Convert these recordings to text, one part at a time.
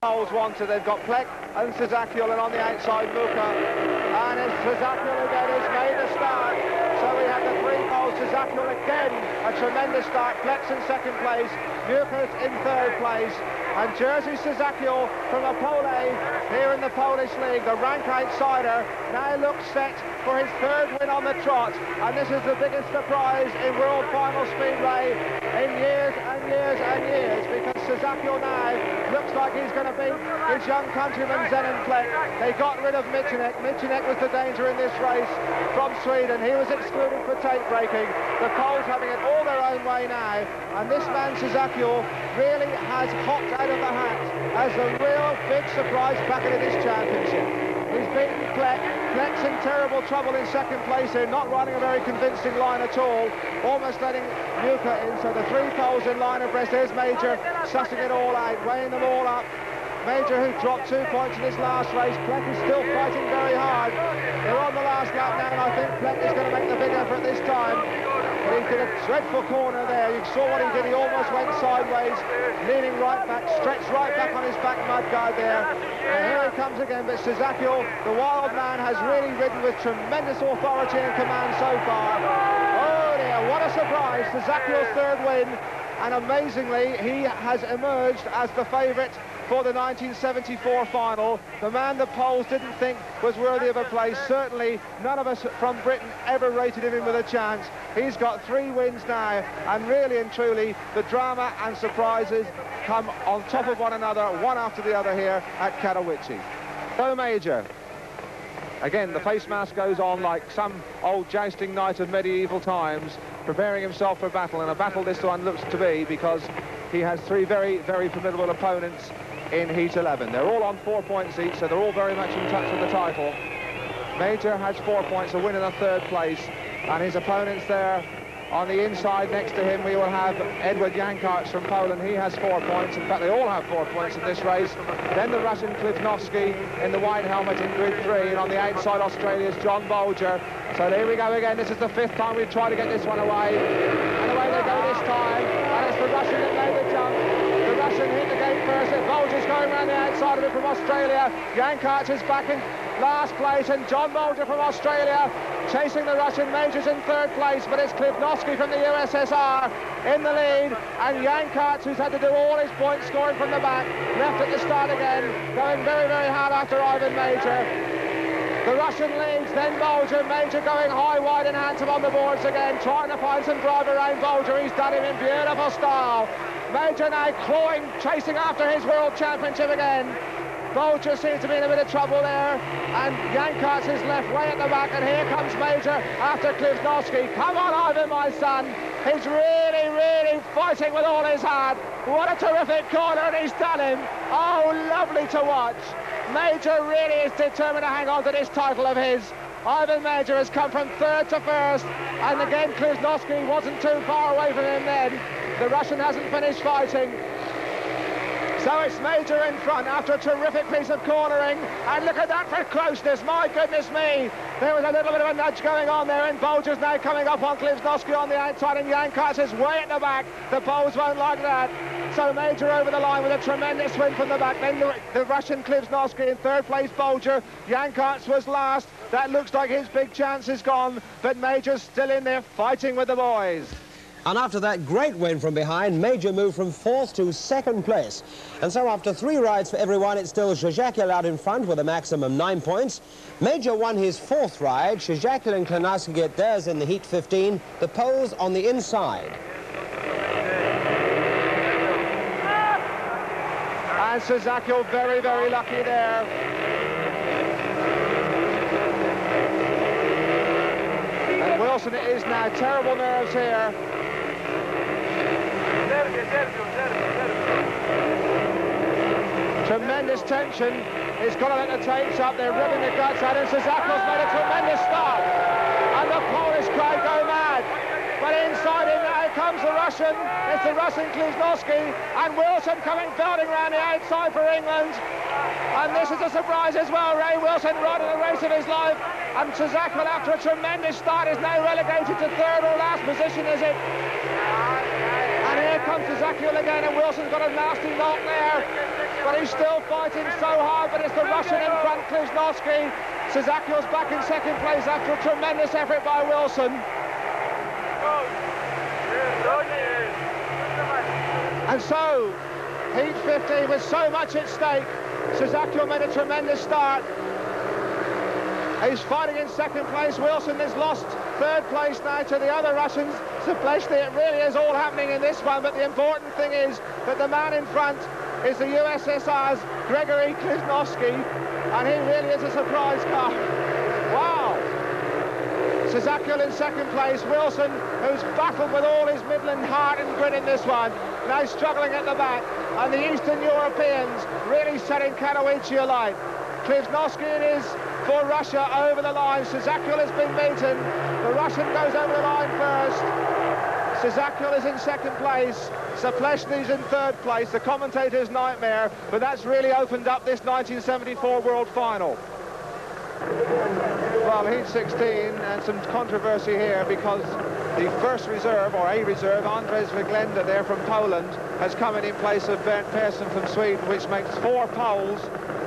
Poles wanted. They've got Plech and Szczakel, and on the outside Mauger. And it's Szczakel again who's made the start. So we have the three poles. Szczakel again, a tremendous start. Plech in second place, Mauger in third place. And Jerzy Szczakel from the Pole here in the Polish League, the rank outsider, now looks set for his third win on the trot. And this is the biggest surprise in World Final Speedway in years and years and years, because Szczakel now looks like he's going to beat his young countryman N.Z and Plech. They got rid of Michanek. Michanek was the danger in this race from Sweden. He was excluded for tape breaking. The Poles having it all their own way now. And this man Szczakel really has hopped out of the hat as a real big surprise packet in this championship. He's beaten Plech. Plech's in terrible trouble in second place here, not riding a very convincing line at all, almost letting Mauger in. So the three poles in line abreast. There's Mauger sussing it all out, weighing them all up. Mauger, who dropped 2 points in his last race. Plech is still fighting very hard. They're on the last lap now, and I think Plech is going to make the big effort this time. But he did a dreadful corner there. You saw what he did. He almost went sideways, leaning right back, stretched right back on his back mudguard there. And here he comes again, but Szczakel, the wild man, has really ridden with tremendous authority and command so far. Oh dear, what a surprise. Szczakel's third win, and amazingly, he has emerged as the favourite for the 1974 final. The man the Poles didn't think was worthy of a place. Certainly none of us from Britain ever rated him with a chance. He's got 3 wins now, and really and truly the drama and surprises come on top of one another, one after the other here at Katowice. So Mauger, again the face mask goes on like some old jousting knight of medieval times, preparing himself for battle, and a battle this one looks to be, because he has 3 very, very formidable opponents in Heat 11. They're all on 4 points each, so they're all very much in touch with the title. Mauger has 4 points, a win in a third place, and his opponents there on the inside next to him we will have Edward Jankarts from Poland. He has 4 points. In fact, they all have 4 points in this race. Then the Russian Chlynowski in the white helmet in grid 3, and on the outside Australia's John Mauger. So there we go again. This is the 5th time we've tried to get this one away, and away they go this time, and it's the Russian that made the jump. The Russian hit the gate first. Mauger's going around the outside of it from Australia. Jankarts is back in last place, and John Mauger from Australia chasing the Russian. Mauger's in third place, but it's Chlynowski from the USSR in the lead, and Jankarts, who's had to do all his points scoring from the back, left at the start again, going very, very hard after Ivan Mauger. The Russian leads, then Mauger. Mauger going high, wide and handsome on the boards again, trying to find some drive around Mauger. He's done him in beautiful style. Mauger now clawing, chasing after his world championship again. Mauger seems to be in a bit of trouble there, and Jankarts is left way at the back, and here comes Mauger after Chlynowski. Come on, Ivan, my son. He's really, really fighting with all his heart. What a terrific corner, and he's done him. Oh, lovely to watch. Mauger really is determined to hang on to this title of his. Ivan Mauger has come from third to first, and again Chlynowski wasn't too far away from him then. The Russian hasn't finished fighting. So it's Mauger in front after a terrific piece of cornering, and look at that for closeness, my goodness me. There was a little bit of a nudge going on there, and Mauger's now coming up on Chlynowski on the outside, and Jankarts is way at the back. The Poles won't like that. So Mauger over the line with a tremendous win from the back. Then the Russian Chlynowski in third place, Mauger. Jankarts was last. That looks like his big chance is gone, but Mauger's still in there fighting with the boys. And after that great win from behind, Mauger moved from 4th to 2nd place. And so after 3 rides for everyone, it's still Szczakel out in front with a maximum 9 points. Mauger won his 4th ride. Szczakel and Chlynowski get theirs in the Heat 15. The Poles on the inside. And Szczakel very, very lucky there. And Wilson, it is now terrible nerves here. Tremendous tension. He's got to let the tapes up. They're ripping the guts out, and Szczakel's made a tremendous start. And the Polish crowd go mad. But inside him now comes the Russian. It's the Russian Chlynowski, and Wilson coming belting around the outside for England. And this is a surprise as well. Ray Wilson riding the race of his life. And Szczakel, after a tremendous start, is now relegated to 3rd or last position, is it? And here comes Szczakel again, and Wilson's got a nasty knock there. But he's still fighting so hard, but it's the Russian in front, Chlynowski. Szczakel's back in second place after a tremendous effort by Wilson. And so, heat 50 with so much at stake. Szczakel made a tremendous start. He's fighting in second place. Wilson has lost third place now to the other Russians. It really is all happening in this one, but the important thing is that the man in front is the USSR's Gregory Chlynowski, and he really is a surprise car. Wow! Szczakel in second place. Wilson, who's battled with all his Midland heart and grit in this one, now struggling at the back, and the Eastern Europeans really setting Katowice alight. Chlynowski it is for Russia over the line. Szczakel has been beaten. The Russian goes over the line first. Szczakel is in second place. Plech's in third place. The commentator's nightmare, but that's really opened up this 1974 World Final. Well, heat 16, and some controversy here because the first reserve, or a reserve, Andrzej Wyglenda there from Poland, has come in place of Bernd Persson from Sweden, which makes 4 poles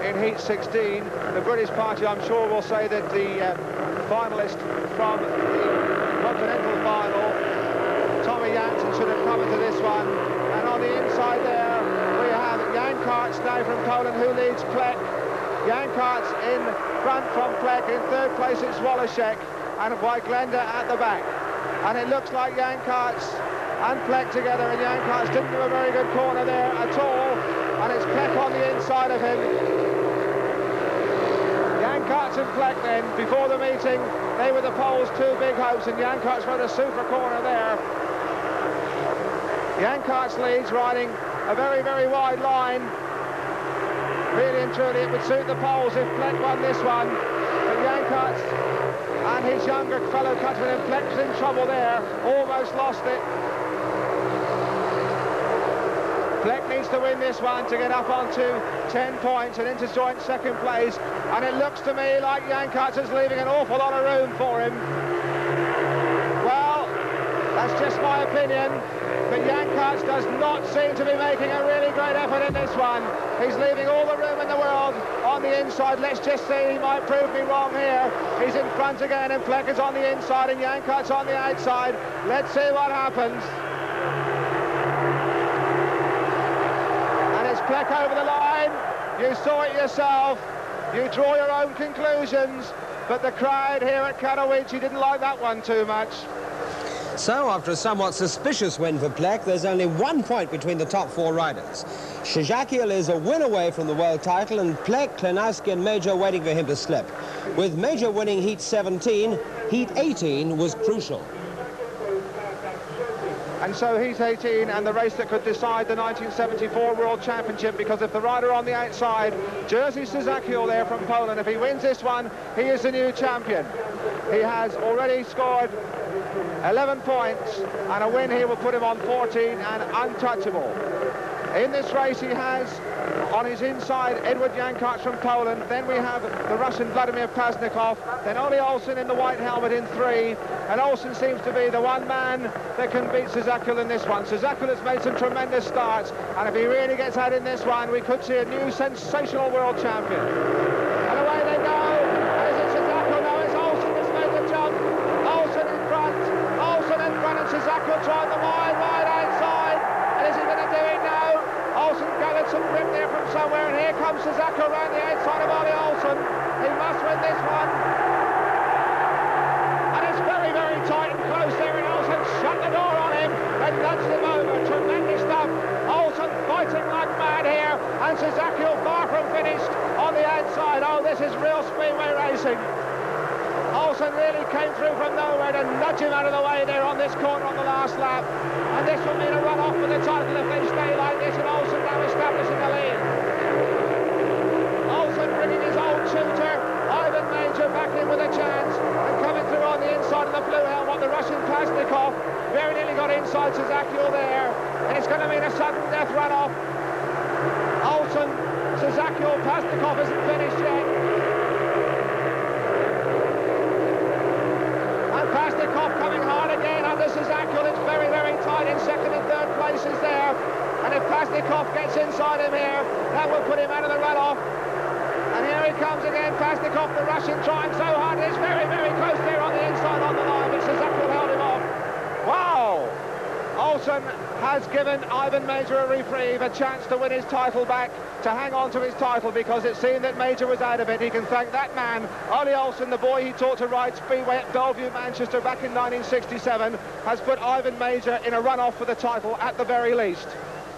in heat 16. The British party, I'm sure, will say that the finalist from the continental final, Tommy Jansen, should have come into this one. And on the inside there, we have Jan Karts now from Poland, who leads Plech. Jan Karts in front from Plech. In third place, it's Woloszek, and Wyglenda at the back. And it looks like Jan Karts and Plech together, and Jan Karts didn't do a very good corner there at all. And it's Plech on the inside of him. Jan Karts and Plech then, before the meeting, they were the poles' 2 big hopes, and Jan Karts rode a super corner there. Jan Karts leads, riding a very, very wide line. Really and truly, it would suit the poles if Plech won this one. But Jan Karts and his younger fellow countryman, Plech's in trouble there, almost lost it. Plech needs to win this one to get up onto 10 points and into joint second place. And it looks to me like Jan Karts is leaving an awful lot of room for him. Well, that's just my opinion. But Jan Karts does not seem to be making a really great effort in this one. He's leaving all the room in the world on the inside. Let's just see, he might prove me wrong here. He's in front again, and Plech is on the inside, and Jan Karts on the outside. Let's see what happens. And it's Plech over the line. You saw it yourself. You draw your own conclusions. But the crowd here at Katowice didn't like that one too much. So, after a somewhat suspicious win for Plech, there's only 1 point between the top 4 riders. Szczakel is a win away from the world title, and Plech, Chlynowski and Major waiting for him to slip. With Major winning heat 17, heat 18 was crucial. And so heat 18, and the race that could decide the 1974 World Championship, because if the rider on the outside, Jerzy Szczakel there from Poland, if he wins this one, he is the new champion. He has already scored 11 points, and a win here will put him on 14 and untouchable. In this race he has on his inside Edward Jan Karts from Poland, then we have the Russian Vladimir Paznikov, then Ole Olsen in the white helmet in 3, and Olsen seems to be the one man that can beat Szczakel in this one. Szczakel has made some tremendous starts, and if he really gets out in this one, we could see a new sensational world champion. And away they go. Is it Szczakel? No, it's Olsen that's made the jump. Olsen in front, and Szczakel tried the wide outside. And is he going to do it? No. Olsen gathered some grip there from somewhere, and here comes Szczakel around the outside of Ole Olsen. He must win this one. And it's very, very tight and close there, and Olsen shut the door on him and nudged him over. Tremendous stuff. Olsen fighting like mad here, and Szczakel far from finished on the outside. Oh, this is real speedway racing. Olsen really came through from nowhere to nudge him out of the way there on this corner on the last lap. And this will mean a run-off for the title if they stay like this, and Olsen now establishing the lead. Olsen bringing his old tutor, Ivan Major, back in with a chance, and coming through on the inside of the blue helmet, the Russian Paznikov. Very nearly got inside Szczakel there, and it's going to mean a sudden death run-off. Olsen, Szczakel, Paznikov isn't finished yet. Paznikov coming hard again under Szczakel. It's very, very tight in second and third places there. Pastikoff gets inside him here. That will put him out of the runoff. And here he comes again, Pastikoff, the Russian, trying so hard. It's very, very close there on the inside on the line, but Szczakel held him off. Wow! Olsen has given Ivan Mauger a reprieve, a chance to win his title back, to hang on to his title, because it seemed that Mauger was out of it. He can thank that man, Ollie Olsen, the boy he taught to ride Speedway at Bellevue, Manchester back in 1967, has put Ivan Mauger in a run-off for the title at the very least.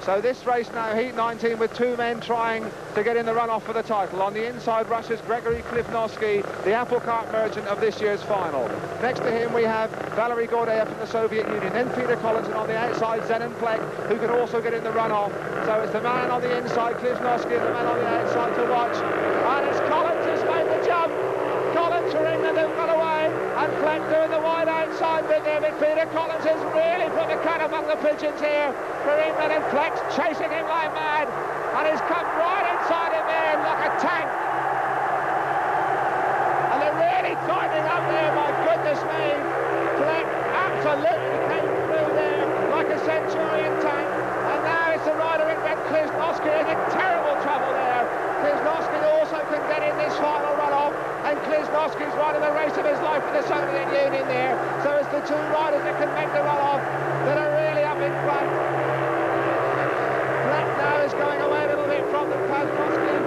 So this race now, Heat 19, with two men trying to get in the run-off for the title. On the inside, Russia's Gregory Chlynowski, the apple cart merchant of this year's final. Next to him, we have Valery Gordeev from the Soviet Union. Then Peter Collins, and on the outside, Zenon Plech, who can also get in the run-off. So it's the man on the inside, Chlynowski, and the man on the outside to watch. And it's Collins who's made the jump. Collins for England have got away, and Plech doing the wide outside bit there, but Peter Collins has really put the cat among the pigeons here for England, and Plech's chasing him like mad, and he's come right inside him there like a tank. And they're really tightening up there, my goodness me. Plech absolutely came through there like a Centurion tank, and now it's the rider in red, Chlynowski, in terrible trouble there. Chlynowski also can get in this final run-off, and Chlynowski's riding the race of his life for the Soviet Union there. So it's the two riders that can make the run-off that are really up in front. Plech now is going away a little bit from the Chlynowski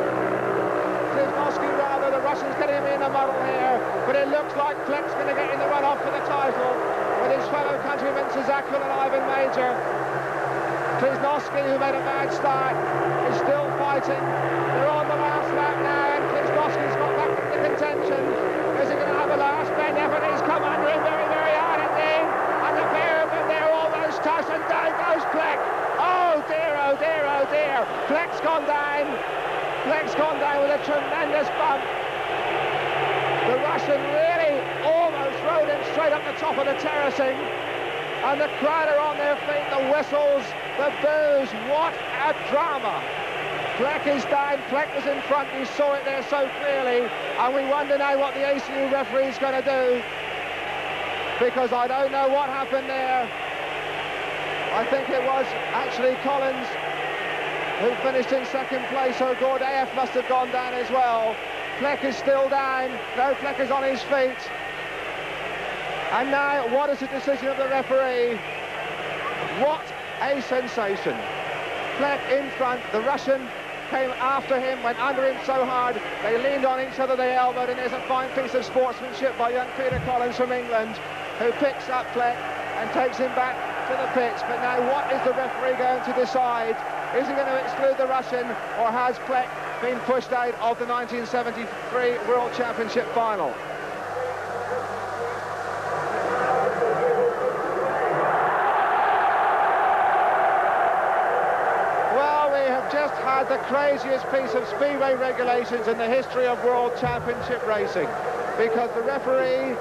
rather, the Russians getting him in the muddle here, but it looks like Plech's going to get in the run-off for the title with his fellow countrymen Szczakel and Ivan Mauger. Chlynowski, who made a bad start, is still fighting. They're on the last lap now, and Chlynowski's got back into contention. Is he going to have a last bend effort? He's come under him very, very hard indeed. And the pair of them, they're almost touched, and down goes Plech. Oh dear, oh dear, oh dear. Plech's gone down. Plech's gone down with a tremendous bump. The Russian really almost rode him straight up the top of the terracing. And the crowd are on their feet, the whistles, the boos. What a drama. Plech is down, Plech was in front, you saw it there so clearly, and we wonder now what the ACU referee is going to do, because I don't know what happened there. I think it was actually Collins who finished in second place, so Gordeev must have gone down as well. Plech is still down, no, Plech is on his feet. And now, what is the decision of the referee? What a sensation. Plech in front, the Russian came after him, went under him so hard, they leaned on each other, they elbowed, and there's a fine piece of sportsmanship by young Peter Collins from England, who picks up Plech and takes him back to the pitch. But now, what is the referee going to decide? Is he going to exclude the Russian, or has Plech been pushed out of the 1973 World Championship final? Just had the craziest piece of Speedway regulations in the history of World Championship racing, because the referee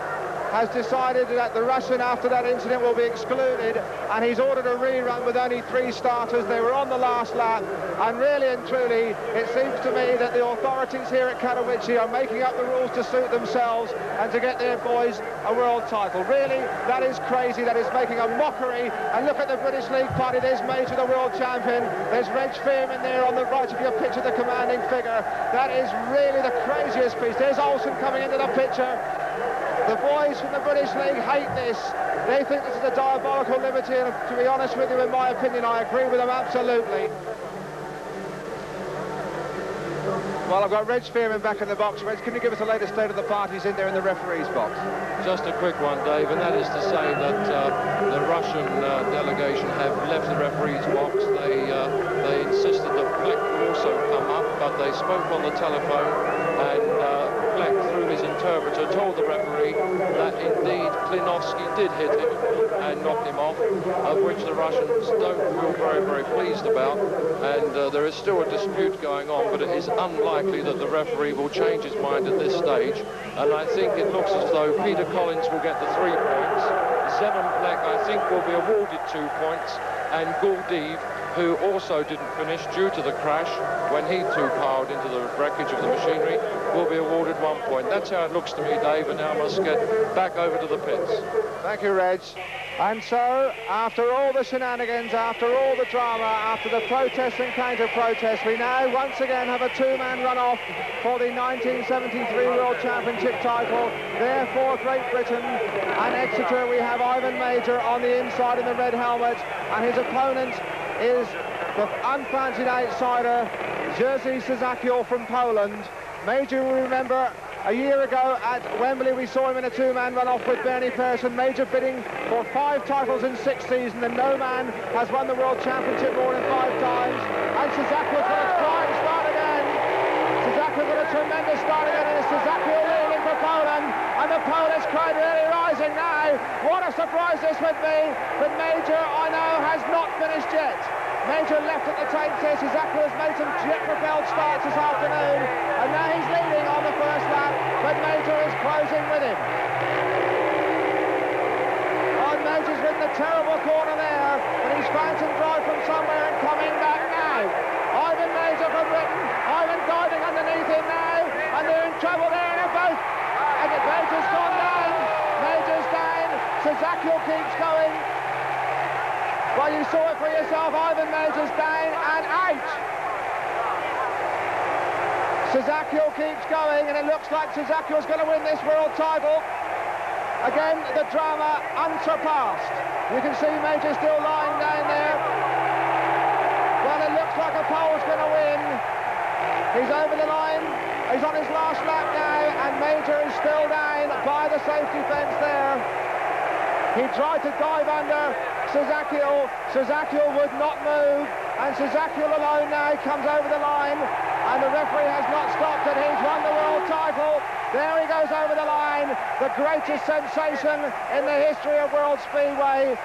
has decided that the Russian, after that incident, will be excluded, and he's ordered a rerun with only 3 starters. They were on the last lap, and really and truly, it seems to me that the authorities here at Katowice are making up the rules to suit themselves and to get their boys a world title. Really, that is crazy. That is making a mockery. And look at the British League party. There's Mauger, the world champion. There's Reg Fearman there on the right of your picture, the commanding figure. That is really the craziest piece. There's Olsen coming into the picture. The boys from the British League hate this. They think this is a diabolical liberty, and to be honest with you, in my opinion, I agree with them absolutely. Well, I've got Reg Fearman back in the box. Reg, can you give us the latest state of the parties in there in the referee's box? Just a quick one, Dave, and that is to say that the Russian delegation have left the referee's box. They insisted that Plech would also come up, but they spoke on the telephone, and Plech, through his interpreter, told the referee that indeed Chlynowski did hit him and knocked him off, of which the Russians don't feel very, very pleased about, and there is still a dispute going on, but it is unlikely that the referee will change his mind at this stage, and I think it looks as though Peter Collins will get the 3 points. Zenon Plech, I think, will be awarded 2 points, and Gordeev, who also didn't finish due to the crash when he too piled into the wreckage of the machinery, will be awarded 1 point. That's how it looks to me, Dave, and now I must get back over to the pits. Thank you, Reg. And so, after all the shenanigans, after all the drama, after the protests and counter-protests, we now once again have a two-man run-off for the 1973 World Championship title. There for Great Britain. And Exeter, we have Ivan Mauger on the inside in the red helmet, and his opponent is the unfancied outsider, Jerzy Szczakel from Poland. Mauger, we remember, a year ago at Wembley, we saw him in a two-man run-off with Bernie Pearson. Mauger bidding for 5 titles in 6 seasons, and no man has won the World Championship more than 5 times. And Szczakel's got a flying start again. Szczakel's got a tremendous start again, and it's Szczakel leading for Poland. And the Polish crowd really rising now. What a surprise this would be. But Mauger, I know, has not finished yet. Mauger left at the tape, says Szczakel has made some jet-propelled starts this afternoon, and now he's leading on the first lap, but Mauger is closing with him. And Mauger's ridden a terrible corner there, but he's found some drive from somewhere and coming back now. Ivan Mauger from Britain, Ivan diving underneath him now, and they're in trouble there, and both. And Mauger's gone down, Mauger's down, Szczakel keeps going. Well, you saw it for yourself. Ivan Mauger's down and out. Szczakel keeps going, and it looks like Szczakel's going to win this world title. Again, the drama unsurpassed. You can see Mauger still lying down there. Well, it looks like a Pole's going to win. He's over the line. He's on his last lap now, and Mauger is still down by the safety fence there. He tried to dive under Szczakel. Szczakel would not move, and Szczakel alone now comes over the line, and the referee has not stopped it. He's won the world title. There he goes over the line, the greatest sensation in the history of World Speedway.